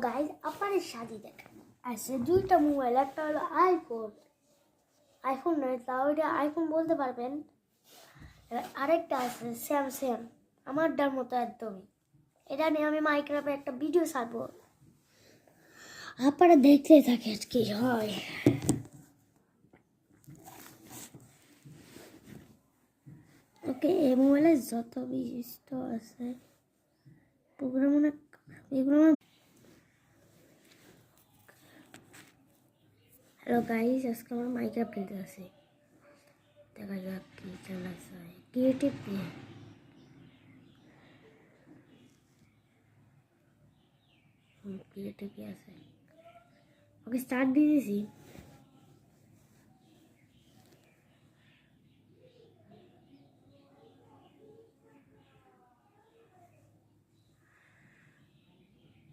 Guys আপনাদের সাথে দেখেন আছে দুইটা মোবাইল, একটা হলো আইফোন নয়, তাও এটা আইফোন বলতে পারবেন। আরেকটা আছে স্যামসাং, আমারটার মতো একদমই। এটা নিয়ে আমি মাইক্রাফটে একটা ভিডিও ছাড়বো, আপনারা দেখতে থাকে কি হয়। ওকে, এই মোবাইলে যত বিশিষ্ট আছে প্রোগ্রাম অনেক এগুলো। হ্যালো গাইস, আজকে আমার মাইক্রাফট খেলতে আছে, দেখা যাক কি চালা যায়। ক্রিয়েটিভ দিয়ে ক্রিয়েটিভ আছে। ওকে স্টার্ট দিয়ে দিয়েছি।